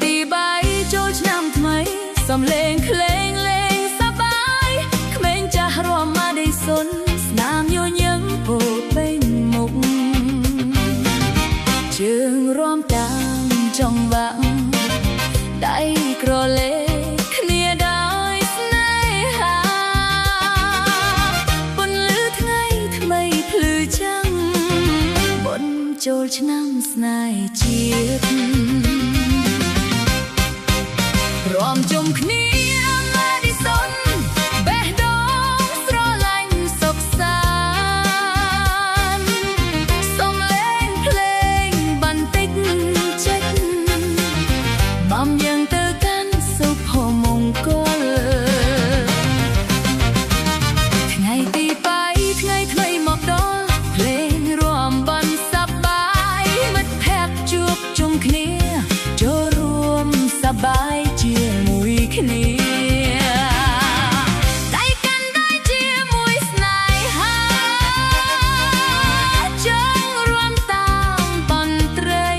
ទី3ចូលឆ្នាំថ្មីសំលេងក្លែងលេងសប្បាយក្មេងចាស់រាំមកដេកសុនស្នាមញញឹមពោលពេញមុខជើងរាំតាមចង្វាក់ដៃក្រលេគ្នាដោយស្នេហាពន្លឺថ្ងៃថ្មីភ្លឺចាំងបុណ្យចូលឆ្នាំស្នេហ៍ជាតិរាំជុំគ្នាមកទីសុនបេះដូងស្រឡាញ់សុខសាន្តសំឡេងភ្លេងបន្តិចចិត្តបំយ៉ាងទៅកាន់សុភមង្គលថ្ងៃទី3ថ្ងៃថ្មីមកដល់ភ្លេងរាំបន់សប្បាយមិត្តភក្តិជួបជុំគ្នាចូលរួមសប្បាយជាមួយគ្នាដៃកាន់ដៃជាមួយស្នេហាចង់រួមតាមបន្ត្រី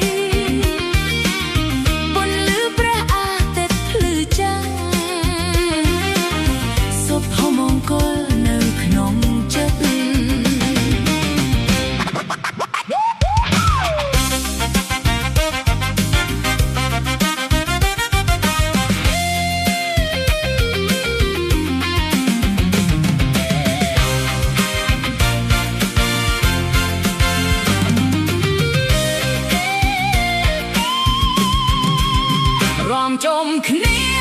ពន្លឺព្រះអាទិត្យភ្លឺចាំងសុភមង្គលនៅក្នុងចិត្តរាំជុំគ្នា